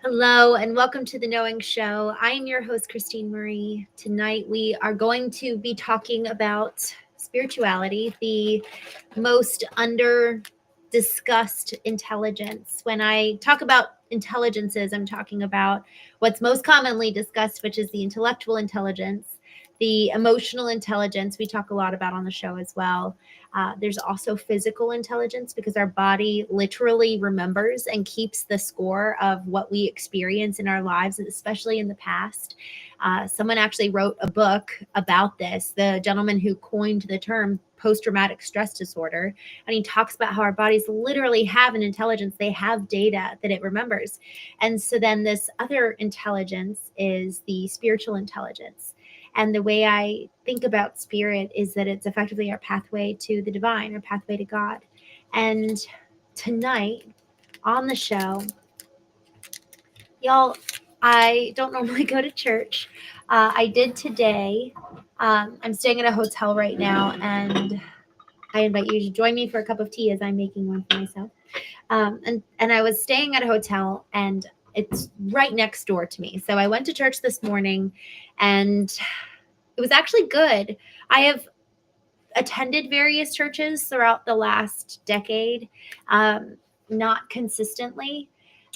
Hello and welcome to the Knowing Show. I am your host, Christine Marie. Tonight we are going to be talking about spirituality, the most under discussed intelligence. When I talk about intelligences, I'm talking about what's most commonly discussed, which is the intellectual intelligence, the emotional intelligence, we talk a lot about on the show as well. There's also physical intelligence because our body literally remembers and keeps the score of what we experience in our lives, especially in the past. Someone actually wrote a book about this, the gentleman who coined the term post traumatic stress disorder. And he talks about how our bodies literally have an intelligence, they have data that it remembers. And so then this other intelligence is the spiritual intelligence. And the way I think about spirit is that it's effectively our pathway to the divine, our pathway to God. And tonight on the show, y'all, I don't normally go to church. I did today. I'm staying at a hotel right now, and I invite you to join me for a cup of tea as I'm making one for myself. And I was staying at a hotel, and it's right next door to me. So I went to church this morning, and it was actually good. I have attended various churches throughout the last decade, not consistently.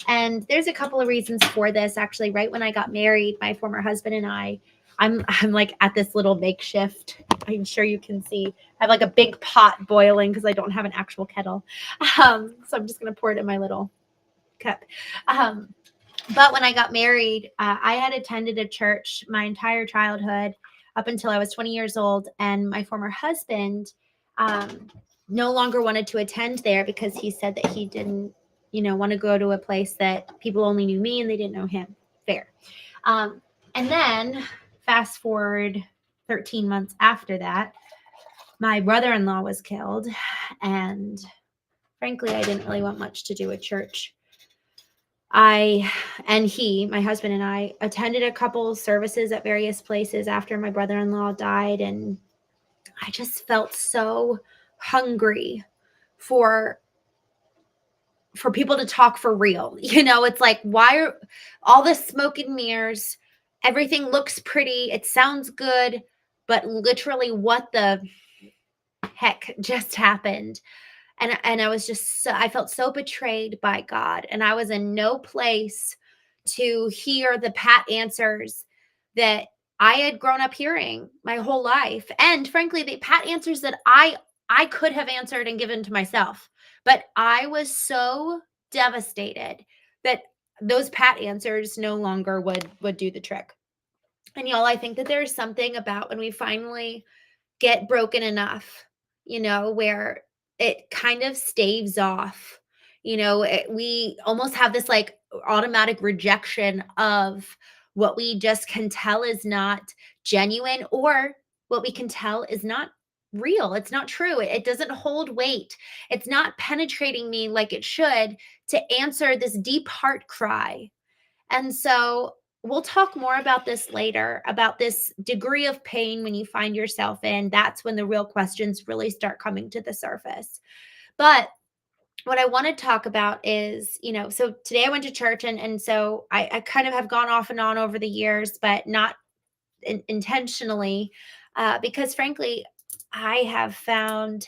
And there's a couple of reasons for this. Actually, right when I got married, my former husband and I'm like at this little makeshift. I'm sure you can see. I have like a big pot boiling because I don't have an actual kettle. So I'm just gonna pour it in my little cup. Um, but when I got married, I had attended a church my entire childhood up until I was 20 years old. And my former husband um, no longer wanted to attend there because he said that he didn't, want to go to a place that people only knew me and they didn't know him. Fair. And then fast forward 13 months after that, my brother in law was killed. And frankly, I didn't really want much to do with church. My husband and I attended a couple services at various places after my brother-in-law died, and I just felt so hungry for people to talk for real. It's like, why are all this smoke and mirrors? Everything looks pretty, it sounds good, but literally what the heck just happened? And I was just I felt so betrayed by God, and I was in no place to hear the pat answers that I had grown up hearing my whole life, and frankly the pat answers that I could have answered and given to myself. But I was so devastated that those pat answers no longer would do the trick. And y'all, I think that there's something about when we finally get broken enough, where it kind of staves off. We almost have this like automatic rejection of what we just can tell is not genuine, or what we can tell is not real. It's not true. It doesn't hold weight. It's not penetrating me like it should to answer this deep heart cry. And so we'll talk more about this later, about this degree of pain when you find yourself in. That's when the real questions really start coming to the surface. But what I want to talk about is, so today I went to church, and so I kind of have gone off and on over the years, but not intentionally, because frankly, I have found,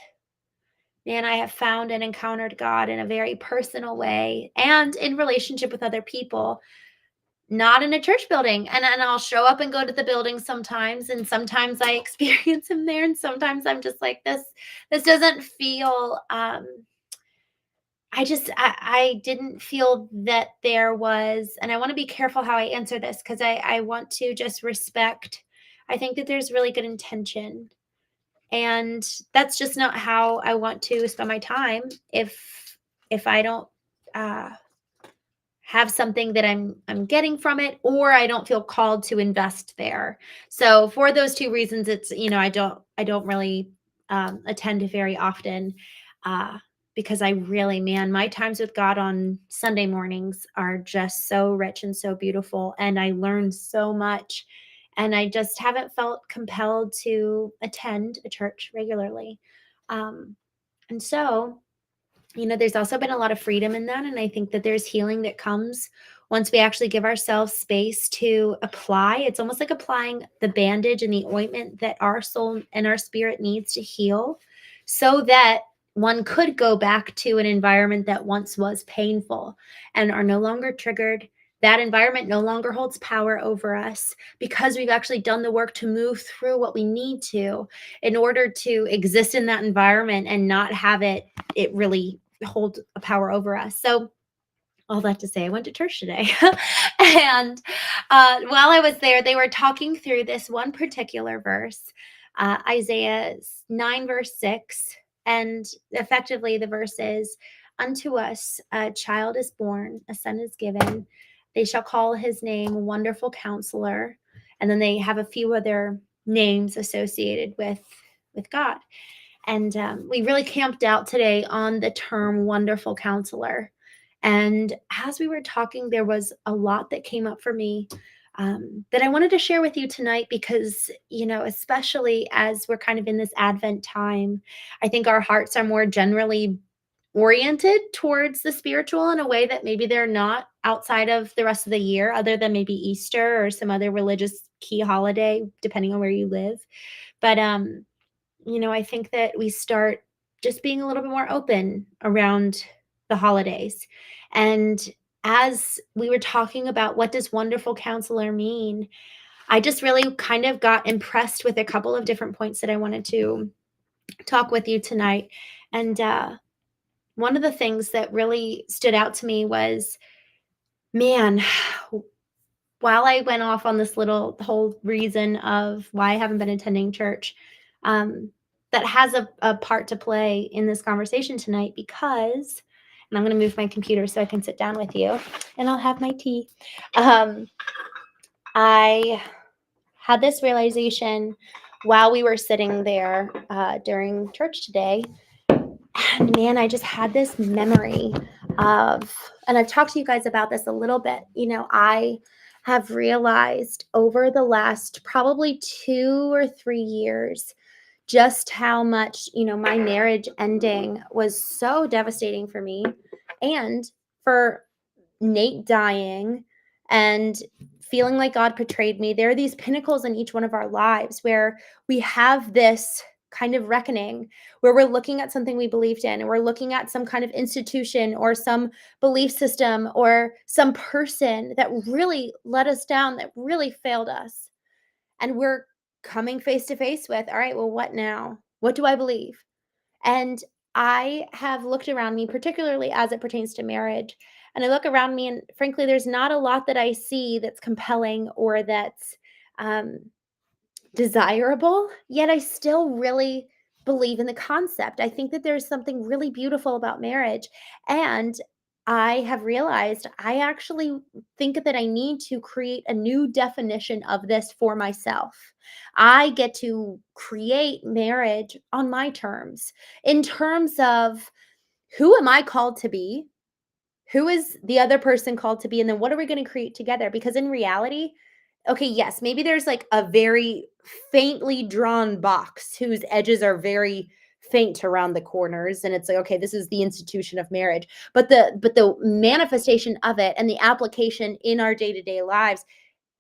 man, I have found and encountered God in a very personal way and in relationship with other people, not in a church building. And I'll show up and go to the building sometimes, and sometimes I experience him there, and sometimes I'm just like, this doesn't feel I didn't feel that there was, and I want to be careful how I answer this because I want to just respect. I think that there's really good intention, and that's just not how I want to spend my time if I don't uh have something that I'm getting from it, or I don't feel called to invest there. So for those two reasons, it's, I don't really attend very often, uh because I really, man, my times with God on Sunday mornings are just so rich and so beautiful, and I learn so much, and I just haven't felt compelled to attend a church regularly. And so There's also been a lot of freedom in that. And I think that there's healing that comes once we actually give ourselves space to apply. It's almost like applying the bandage and the ointment that our soul and our spirit needs to heal, so that one could go back to an environment that once was painful and are no longer triggered. That environment no longer holds power over us because we've actually done the work to move through what we need to in order to exist in that environment and not have it really hold a power over us. So all that to say, I went to church today. And while I was there, they were talking through this one particular verse, Isaiah 9, verse 6. And effectively, the verse is, "Unto us a child is born, a son is given. They shall call his name Wonderful Counselor." And then they have a few other names associated with God. And we really camped out today on the term Wonderful Counselor. And as we were talking, there was a lot that came up for me that I wanted to share with you tonight because, especially as we're kind of in this Advent time, I think our hearts are more generally oriented towards the spiritual in a way that maybe they're not outside of the rest of the year, other than maybe Easter or some other religious key holiday, depending on where you live. But I think that we start just being a little bit more open around the holidays. And as we were talking about what does wonderful counselor mean, I just really kind of got impressed with a couple of different points that I wanted to talk with you tonight. And one of the things that really stood out to me was, man, while I went off on this little whole reason of why I haven't been attending church, that has a part to play in this conversation tonight because, and I'm going to move my computer so I can sit down with you and I'll have my tea. I had this realization while we were sitting there during church today. And man, I just had this memory of, and I've talked to you guys about this a little bit. I have realized over the last probably 2 or 3 years just how much, my marriage ending was so devastating for me and for Nate dying and feeling like God betrayed me. There are these pinnacles in each one of our lives where we have this kind of reckoning where we're looking at something we believed in and we're looking at some kind of institution or some belief system or some person that really let us down, that really failed us. And we're coming face to face with, all right, well, what now? What do I believe? And I have looked around me, particularly as it pertains to marriage, and I look around me, and frankly, there's not a lot that I see that's compelling or that's um, desirable, yet I still really believe in the concept. I think that there's something really beautiful about marriage. And I have realized I actually think that I need to create a new definition of this for myself. I get to create marriage on my terms, in terms of who am I called to be? Who is the other person called to be? And then what are we going to create together? Because in reality, okay, yes, maybe there's like a very faintly drawn box whose edges are very faint around the corners, and it's like, okay, this is the institution of marriage. But the manifestation of it and the application in our day-to-day lives,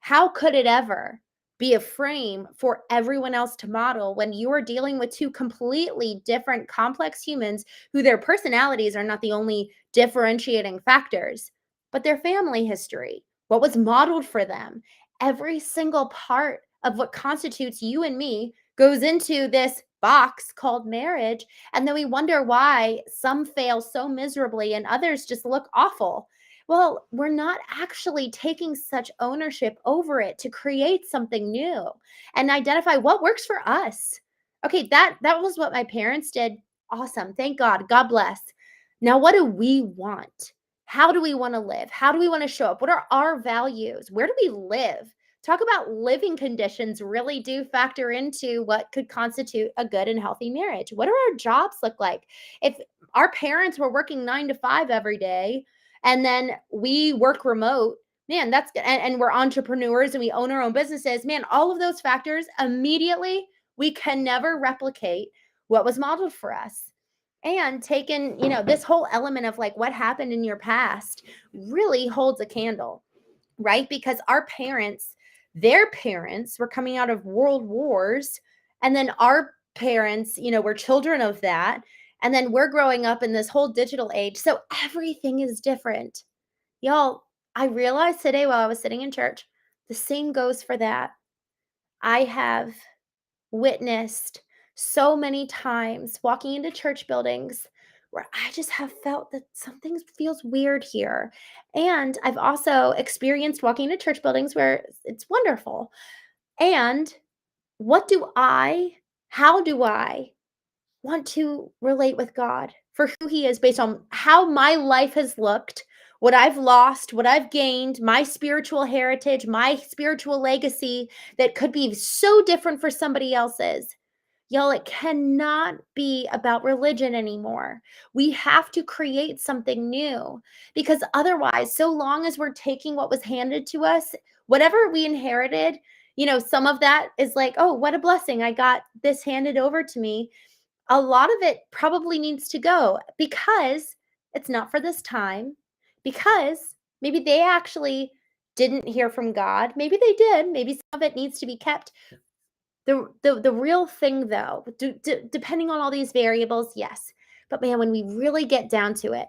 how could it ever be a frame for everyone else to model when you are dealing with two completely different complex humans who their personalities are not the only differentiating factors, but their family history, what was modeled for them? Every single part of what constitutes you and me goes into this box called marriage. And then we wonder why some fail so miserably and others just look awful. Well, we're not actually taking such ownership over it to create something new and identify what works for us. Okay, that was what my parents did. Awesome. Thank God. God bless. Now, what do we want? How do we want to live? How do we want to show up? What are our values? Where do we live? Talk about living conditions really do factor into what could constitute a good and healthy marriage. What do our jobs look like? If our parents were working 9 to 5 every day, and then we work remote, man, that's good. And we're entrepreneurs and we own our own businesses, man, all of those factors immediately, we can never replicate what was modeled for us. and taken, this whole element of like what happened in your past really holds a candle, right? Because our parents, their parents were coming out of world wars, and then our parents, were children of that. And then we're growing up in this whole digital age. So everything is different. Y'all, I realized today while I was sitting in church, the same goes for that. I have witnessed so many times walking into church buildings where I just have felt that something feels weird here. And I've also experienced walking into church buildings where it's wonderful. And how do I want to relate with God for who He is based on how my life has looked, what I've lost, what I've gained, my spiritual heritage, my spiritual legacy that could be so different for somebody else's. Y'all, it cannot be about religion anymore. We have to create something new because otherwise, so long as we're taking what was handed to us, whatever we inherited, some of that is like, oh, what a blessing. I got this handed over to me. A lot of it probably needs to go because it's not for this time, because maybe they actually didn't hear from God. Maybe they did. Maybe some of it needs to be kept. The real thing, though, depending on all these variables, yes. But man, when we really get down to it,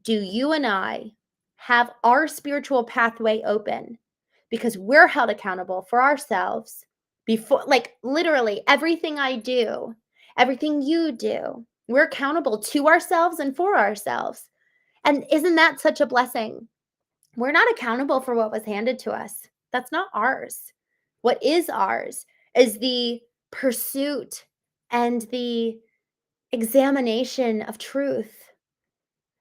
do you and I have our spiritual pathway open? Because we're held accountable for ourselves before, like literally everything I do, everything you do, we're accountable to ourselves and for ourselves. And isn't that such a blessing? We're not accountable for what was handed to us. That's not ours. What is ours is the pursuit and the examination of truth.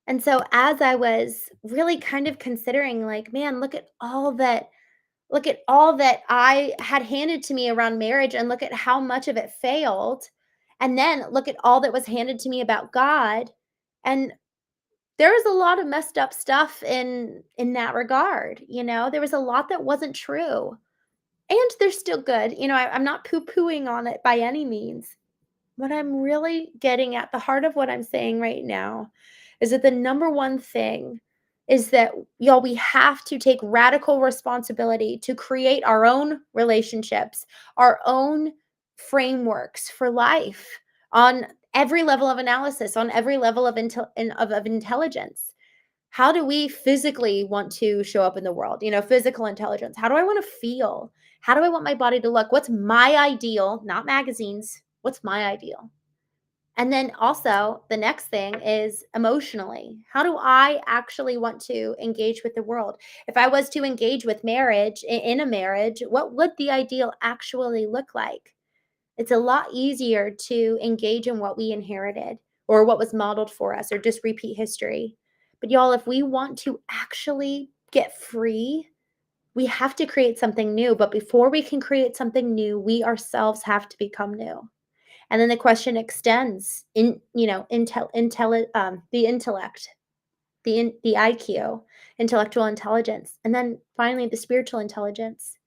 And so as I was really kind of considering like, man, look at all that I had handed to me around marriage and look at how much of it failed. And then look at all that was handed to me about God. And there was a lot of messed up stuff in that regard. There was a lot that wasn't true. And they're still good. I'm not poo-pooing on it by any means. What I'm really getting at, the heart of what I'm saying right now, is that the number one thing is that, y'all, we have to take radical responsibility to create our own relationships, our own frameworks for life on every level of analysis, on every level of intelligence. How do we physically want to show up in the world? Physical intelligence. How do I want to feel? How do I want my body to look? What's my ideal? Not magazines. What's my ideal? And then also the next thing is emotionally. How do I actually want to engage with the world? If I was to engage with marriage in a marriage, what would the ideal actually look like? It's a lot easier to engage in what we inherited or what was modeled for us or just repeat history. But y'all, if we want to actually get free, we have to create something new. But before we can create something new, we ourselves have to become new. And then the question extends the intellect, the IQ, intellectual intelligence, and then finally the spiritual intelligence.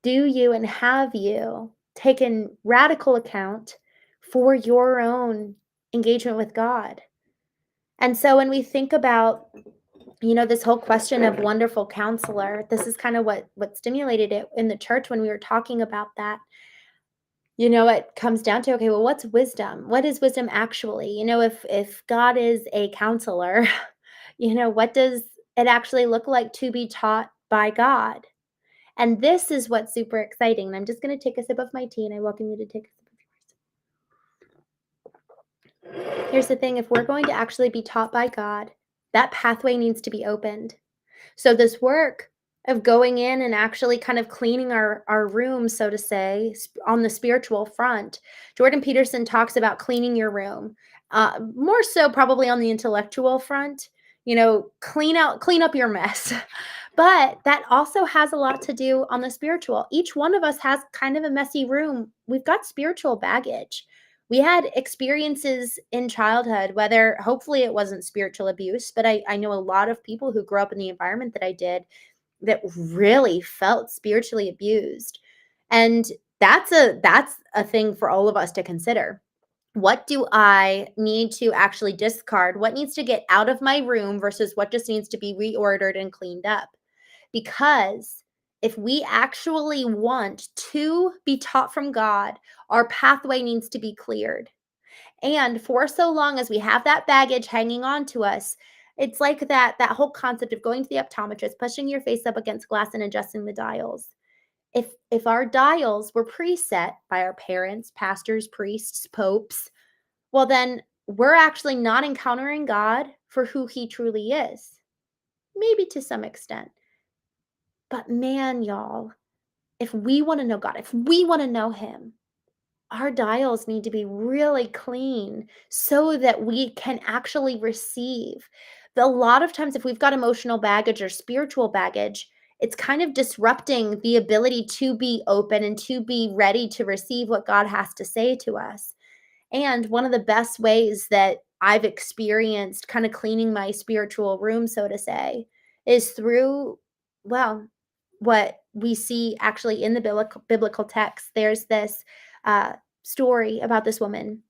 Do you and have you taken radical account for your own engagement with God? And so when we think about, this whole question of wonderful counselor, this is kind of what stimulated it in the church when we were talking about that. It comes down to, okay, well, what's wisdom? What is wisdom actually? If God is a counselor, what does it actually look like to be taught by God? And this is what's super exciting. And I'm just going to take a sip of my tea, and I welcome you to take a sip of yours. Here's the thing. If we're going to actually be taught by God, that pathway needs to be opened. So this work of going in and actually kind of cleaning our room, so to say, on the spiritual front, Jordan Peterson talks about cleaning your room, more so probably on the intellectual front, clean up your mess. But that also has a lot to do on the spiritual. Each one of us has kind of a messy room. We've got spiritual baggage. We had experiences in childhood, whether hopefully it wasn't spiritual abuse, but I know a lot of people who grew up in the environment that I did that really felt spiritually abused. And that's a thing for all of us to consider. What do I need to actually discard? What needs to get out of my room versus what just needs to be reordered and cleaned up? Because if we actually want to be taught from God, our pathway needs to be cleared. And for so long as we have that baggage hanging on to us, it's like that whole concept of going to the optometrist, pushing your face up against glass and adjusting the dials. If our dials were preset by our parents, pastors, priests, popes, well then we're actually not encountering God for who he truly is. Maybe to some extent. But man, y'all, if we want to know God, if we want to know him, our dials need to be really clean so that we can actually receive. A lot of times, if we've got emotional baggage or spiritual baggage, it's kind of disrupting the ability to be open and to be ready to receive what God has to say to us. And one of the best ways that I've experienced kind of cleaning my spiritual room, so to say, is through, well, what we see actually in the biblical text. There's this uh, story about this woman.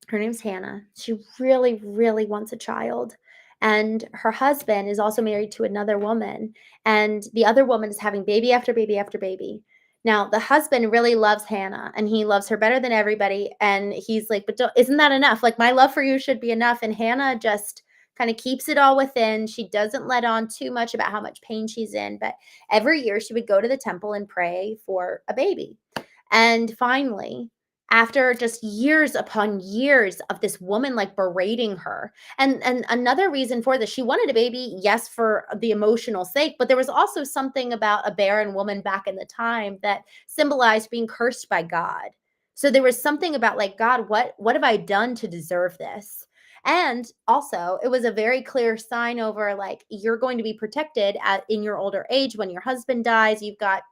Her name's Hannah. She really, really wants a child. And her husband is also married to another woman. And the other woman is having baby after baby after baby. Now, the husband really loves Hannah and he loves her better than everybody. And he's like, but isn't that enough? Like, my love for you should be enough. And Hannah just kind of keeps it all within. She doesn't let on too much about how much pain she's in. But every year she would go to the temple and pray for a baby. And finally, after just years upon years of this woman like berating her, and another reason for this, she wanted a baby, yes, for the emotional sake, but there was also something about a barren woman back in the time that symbolized being cursed by God. So there was something about like, God, what have I done to deserve this? And also, it was a very clear sign over like, you're going to be protected in your older age. When your husband dies, you've got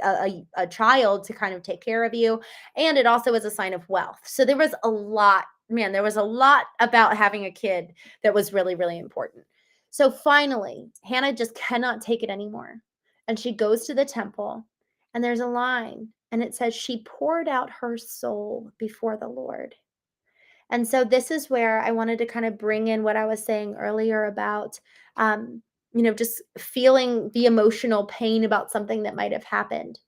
a child to kind of take care of you. And it also is a sign of wealth. So there was a lot, man, there was a lot about having a kid that was really, really important. So finally, Hannah just cannot take it anymore. And she goes to the temple, and there's a line, and it says she poured out her soul before the Lord. And so this is where I wanted to kind of bring in what I was saying earlier about, just feeling the emotional pain about something that might have happened.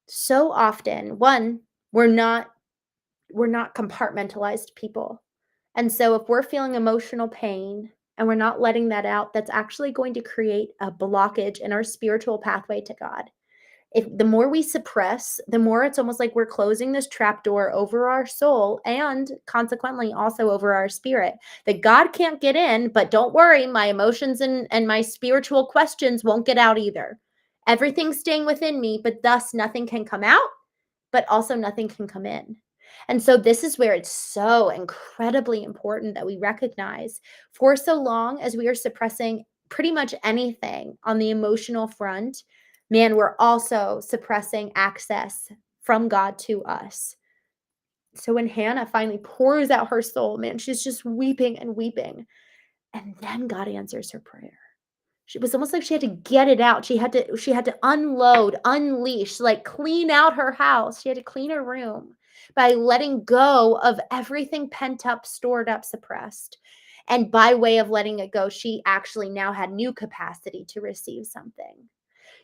So often, one, we're not compartmentalized people. And so if we're feeling emotional pain and we're not letting that out, that's actually going to create a blockage in our spiritual pathway to God. If the more we suppress, the more it's almost like we're closing this trap door over our soul and consequently also over our spirit, that God can't get in, but don't worry, my emotions and my spiritual questions won't get out either. Everything's staying within me, but thus nothing can come out, but also nothing can come in. And so this is where it's so incredibly important that we recognize, for so long as we are suppressing pretty much anything on the emotional front, man, we're also suppressing access from God to us. So when Hannah finally pours out her soul, man, she's just weeping and weeping. And then God answers her prayer. She was almost like she had to get it out. She had to unload, unleash, like clean out her house. She had to clean her room by letting go of everything pent up, stored up, suppressed. And by way of letting it go, she actually now had new capacity to receive something.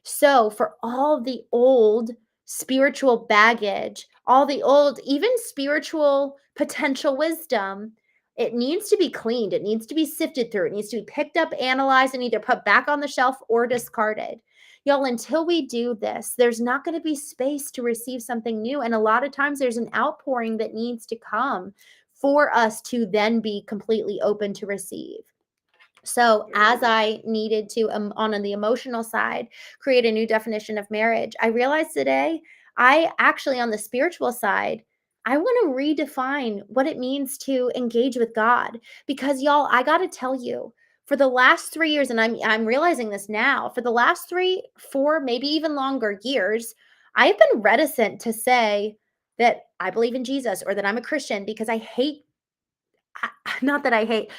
So, for all the old spiritual baggage, all the old, even spiritual potential wisdom, it needs to be cleaned. It needs to be sifted through. It needs to be picked up, analyzed, and either put back on the shelf or discarded. Y'all, until we do this, there's not going to be space to receive something new. And a lot of times there's an outpouring that needs to come for us to then be completely open to receive. So, as I needed to, on the emotional side, create a new definition of marriage, I realized today, I actually, on the spiritual side, I want to redefine what it means to engage with God. Because, y'all, I got to tell you, for the last 3 years, and I'm realizing this now, for the last 3, 4, maybe even longer years, I've been reticent to say that I believe in Jesus or that I'm a Christian because I hate, not that I hate,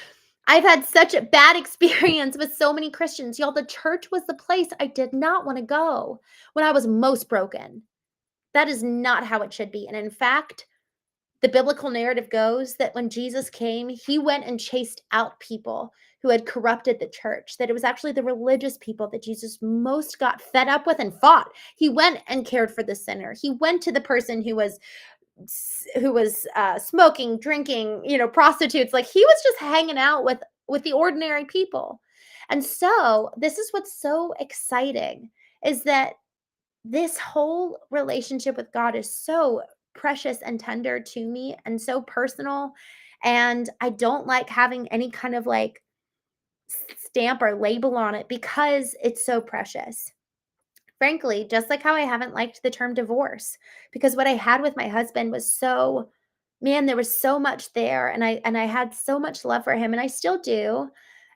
I've had such a bad experience with so many Christians. Y'all, the church was the place I did not want to go when I was most broken. That is not how it should be. And in fact, The biblical narrative goes that when Jesus came, he went and chased out people who had corrupted the church, that it was actually the religious people that Jesus most got fed up with and fought. He went and cared for the sinner. He went to the person who was smoking, drinking, prostitutes. Like, he was just hanging out with the ordinary people. And so this is what's so exciting, is that this whole relationship with God is so precious and tender to me and so personal. And I don't like having any kind of like stamp or label on it because it's so precious. Frankly, just like how I haven't liked the term divorce, because what I had with my husband was so, man, there was so much there, and I had so much love for him, and I still do.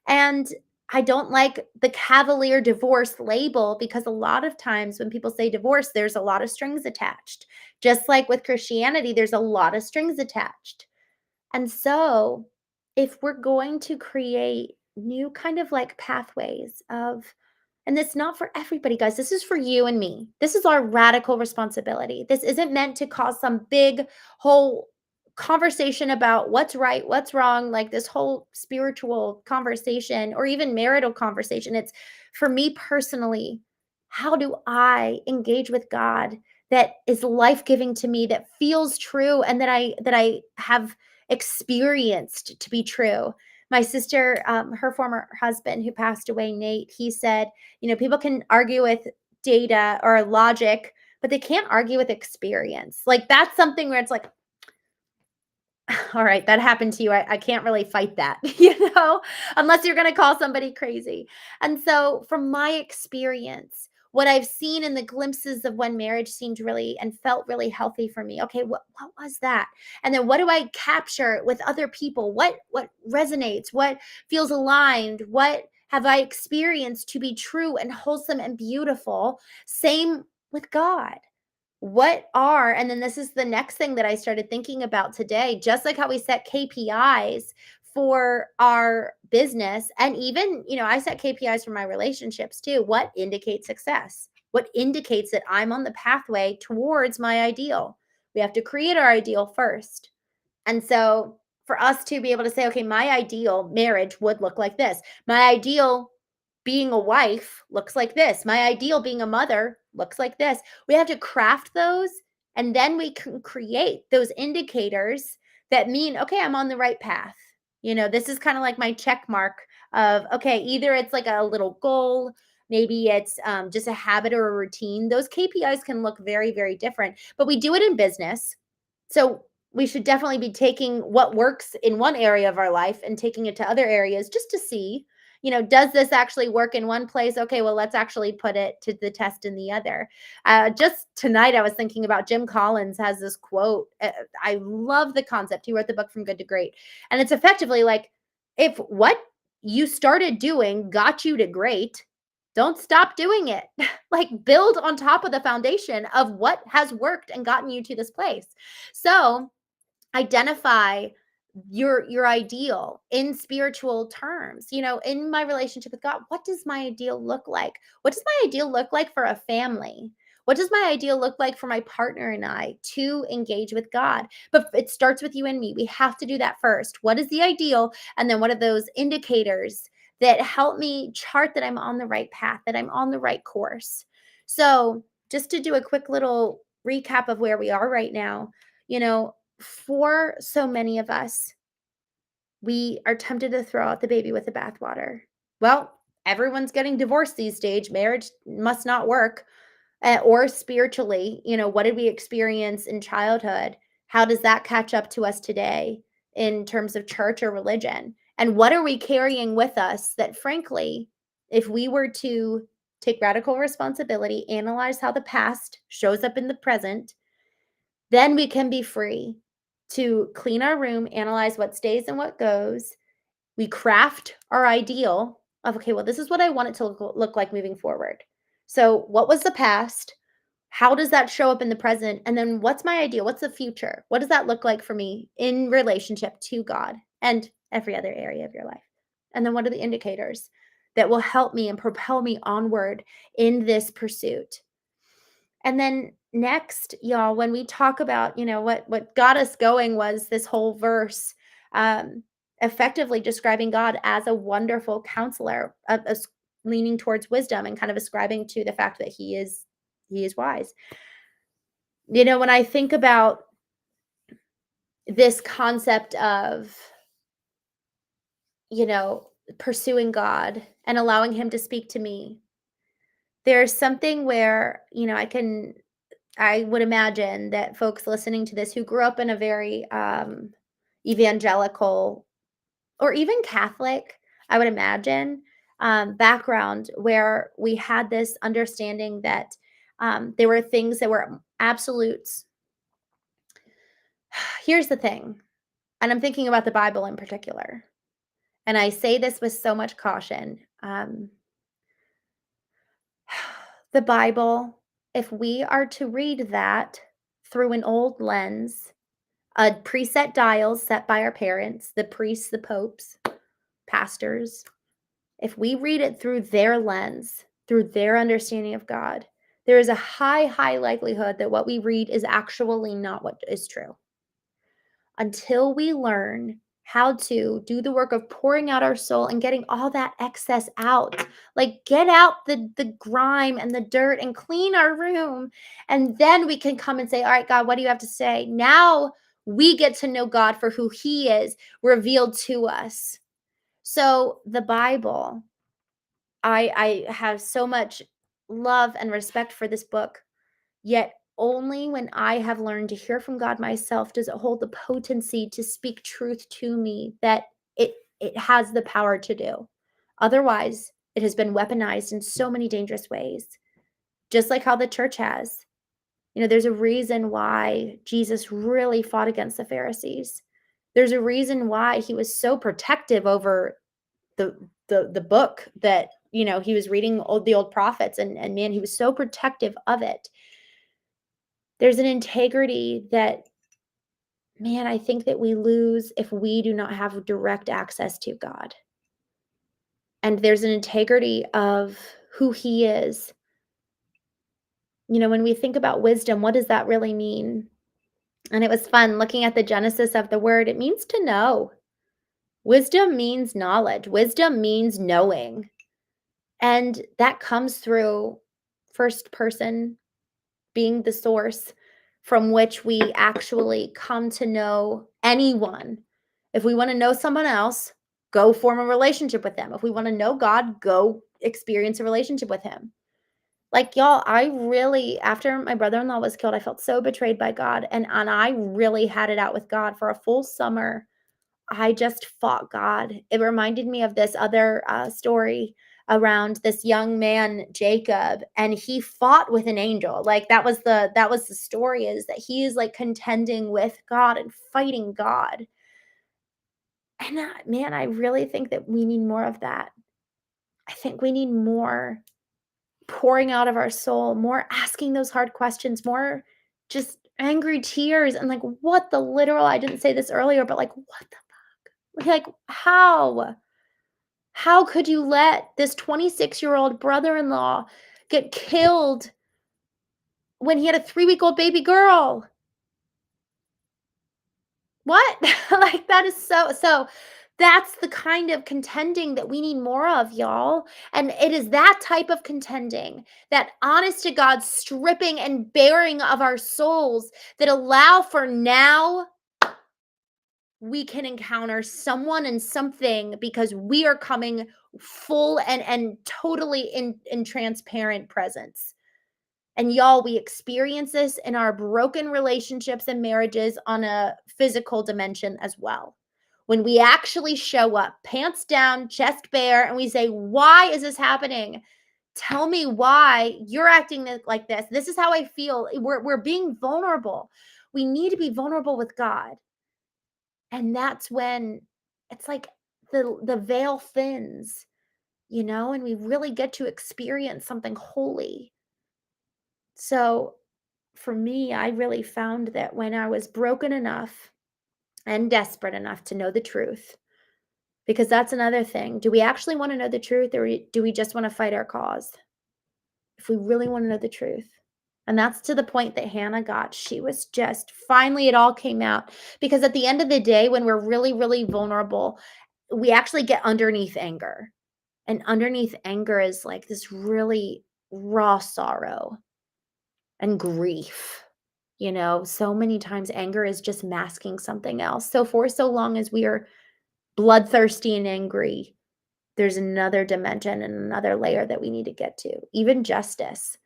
And I don't like the cavalier divorce label, because a lot of times when people say divorce, there's a lot of strings attached. Just like with Christianity, there's a lot of strings attached. And so, if we're going to create new kind of like pathways of, and it's not for everybody, guys. This is for you and me. This is our radical responsibility. This isn't meant to cause some big whole conversation about what's right, what's wrong, like this whole spiritual conversation or even marital conversation. It's for me personally. How do I engage with God that is life-giving to me, that feels true, and that I have experienced to be true? My sister, her former husband who passed away, Nate, he said, people can argue with data or logic, but they can't argue with experience. Like, that's something where it's like, all right, that happened to you. I can't really fight that, unless you're going to call somebody crazy. And so, from my experience, what I've seen in the glimpses of when marriage seemed really and felt really healthy for me. Okay, what was that? And then what do I capture with other people? What resonates? What feels aligned? What have I experienced to be true and wholesome and beautiful? Same with God. And then this is the next thing that I started thinking about today, just like how we set KPIs for our business. And even, I set KPIs for my relationships too. What indicates success? What indicates that I'm on the pathway towards my ideal? We have to create our ideal first. And so for us to be able to say, okay, my ideal marriage would look like this. My ideal being a wife looks like this. My ideal being a mother looks like this. We have to craft those, and then we can create those indicators that mean, okay, I'm on the right path. This is kind of like my check mark of, okay, either it's like a little goal, maybe it's just a habit or a routine. Those KPIs can look very, very different, but we do it in business. So we should definitely be taking what works in one area of our life and taking it to other areas just to see, does this actually work in one place? Okay, well, let's actually put it to the test in the other. Just tonight, I was thinking about Jim Collins has this quote. I love the concept. He wrote the book From Good to Great. And it's effectively like, if what you started doing got you to great, don't stop doing it. Like, build on top of the foundation of what has worked and gotten you to this place. So identify your ideal in spiritual terms. In my relationship with God, what does my ideal look like? What does my ideal look like for a family? What does my ideal look like for my partner and I to engage with God? But it starts with you and me. We have to do that first. What is the ideal? And then what are those indicators that help me chart that I'm on the right path, that I'm on the right course? So, just to do a quick little recap of where we are right now, for so many of us, we are tempted to throw out the baby with the bathwater. Well, everyone's getting divorced these days. Marriage must not work. Or spiritually, what did we experience in childhood? How does that catch up to us today in terms of church or religion? And what are we carrying with us that, frankly, if we were to take radical responsibility, analyze how the past shows up in the present, then we can be free to clean our room, analyze what stays and what goes. We craft our ideal of, okay, well, this is what I want it to look like moving forward. So, what was the past? How does that show up in the present? And then what's my ideal? What's the future? What does that look like for me in relationship to God and every other area of your life? And then what are the indicators that will help me and propel me onward in this pursuit? And then next, y'all, when we talk about, what got us going was this whole verse, um, effectively describing God as a wonderful counselor, leaning towards wisdom and kind of ascribing to the fact that he is wise. When I think about this concept of, you know, pursuing God and allowing him to speak to me, there's something where, I would imagine that folks listening to this who grew up in a very evangelical or even Catholic, I would imagine, background where we had this understanding that there were things that were absolutes. Here's the thing, and I'm thinking about the Bible in particular, and I say this with so much caution. The Bible, if we are to read that through an old lens, a preset dials set by our parents, the priests, the popes, pastors, if we read it through their lens, through their understanding of God, there is a high, high likelihood that what we read is actually not what is true. Until we learn how to do the work of pouring out our soul and getting all that excess out, like get out the grime and the dirt and clean our room, and then we can come and say, all right, God, what do you have to say? Now we get to know God for who he is revealed to us. So the Bible, I have so much love and respect for this book, yet only when I have learned to hear from God myself does it hold the potency to speak truth to me that it has the power to do. Otherwise, it has been weaponized in so many dangerous ways, just like how the church has. There's a reason why Jesus really fought against the Pharisees. There's a reason why he was so protective over the the book that he was reading the old prophets, and man, he was so protective of it. There's an integrity that, man, I think that we lose if we do not have direct access to God. And there's an integrity of who he is. When we think about wisdom, what does that really mean? And it was fun looking at the genesis of the word. It means to know. Wisdom means knowledge. Wisdom means knowing. And that comes through first person being the source from which we actually come to know anyone. If we want to know someone else, go form a relationship with them. If we want to know God, go experience a relationship with him. Like, y'all, I really, after my brother-in-law was killed, I felt so betrayed by God. And I really had it out with God for a full summer. I just fought God. It reminded me of this other story around this young man, Jacob, and he fought with an angel. Like that was the story, is that he is like contending with God and fighting God. And man, I really think that we need more of that. I think we need more pouring out of our soul, more asking those hard questions, more just angry tears and like, what the literal, I didn't say this earlier, but like, what the, like, how could you let this 26-year-old brother-in-law get killed when he had a 3-week-old baby girl? What? Like, that is so that's the kind of contending that we need more of, y'all. And it is that type of contending, that honest to God stripping and bearing of our souls, that allow for now we can encounter someone and something, because we are coming full and totally in transparent presence. And y'all, we experience this in our broken relationships and marriages on a physical dimension as well. When we actually show up, pants down, chest bare, and we say, why is this happening? Tell me why you're acting like this. This is how I feel. We're being vulnerable. We need to be vulnerable with God. And that's when it's like the veil thins, and we really get to experience something holy. So for me, I really found that when I was broken enough and desperate enough to know the truth, because that's another thing. Do we actually want to know the truth, or do we just want to fight our cause? If we really want to know the truth, And that's to the point that Hannah got. She was just, finally, it all came out. Because at the end of the day, when we're really, really vulnerable, we actually get underneath anger. And underneath anger is like this really raw sorrow and grief. So many times anger is just masking something else. So for so long as we are bloodthirsty and angry, there's another dimension and another layer that we need to get to. Even justice.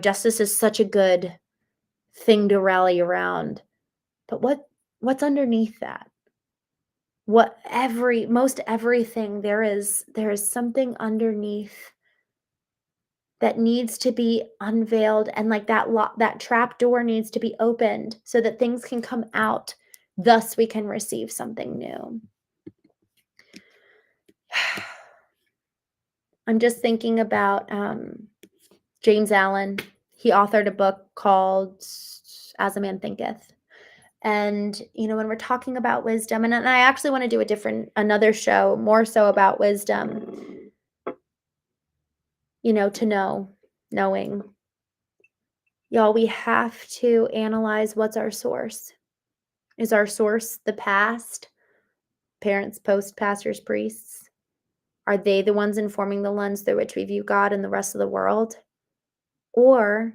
Justice is such a good thing to rally around. But what's underneath that? Most everything, there is something underneath that needs to be unveiled, and like that trap door needs to be opened so that things can come out. Thus we can receive something new. I'm just thinking about James Allen. He authored a book called As a Man Thinketh. And, when we're talking about wisdom, and I actually want to do another show more so about wisdom, to knowing. Y'all, we have to analyze what's our source. Is our source the past? Parents, post, pastors, priests? Are they the ones informing the lens through which we view God and the rest of the world? Or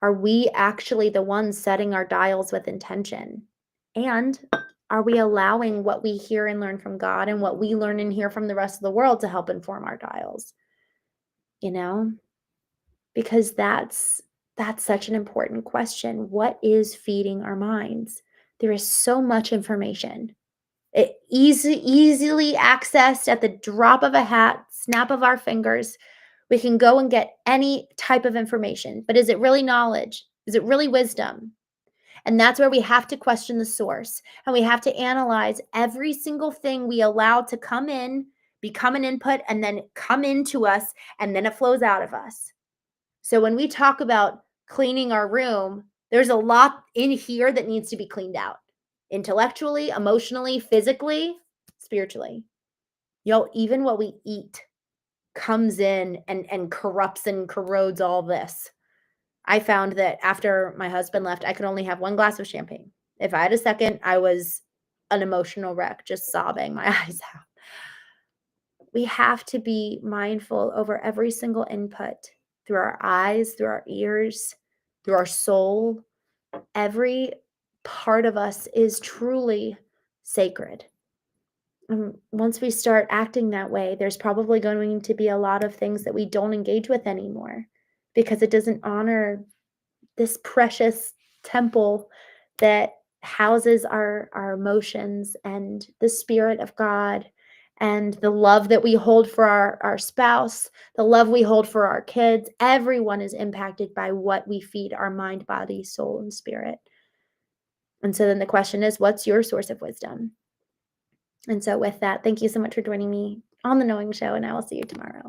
are we actually the ones setting our dials with intention? And are we allowing what we hear and learn from God and what we learn and hear from the rest of the world to help inform our dials? Because that's such an important question. What is feeding our minds? There is so much information. It easily accessed at the drop of a hat, snap of our fingers. We can go and get any type of information. But is it really knowledge? Is it really wisdom? And that's where we have to question the source. And we have to analyze every single thing we allow to come in, become an input, and then come into us, and then it flows out of us. So when we talk about cleaning our room, there's a lot in here that needs to be cleaned out. Intellectually, emotionally, physically, spiritually. Even what we eat comes in and corrupts and corrodes all this. I found that after my husband left, I could only have one glass of champagne. If I had a second, I was an emotional wreck, just sobbing my eyes out. We have to be mindful over every single input through our eyes, through our ears, through our soul. Every part of us is truly sacred. And once we start acting that way, there's probably going to be a lot of things that we don't engage with anymore because it doesn't honor this precious temple that houses our emotions and the Spirit of God and the love that we hold for our spouse, the love we hold for our kids. Everyone is impacted by what we feed our mind, body, soul, and spirit. And so then the question is, what's your source of wisdom? And so with that, thank you so much for joining me on The Knowing Show, and I will see you tomorrow.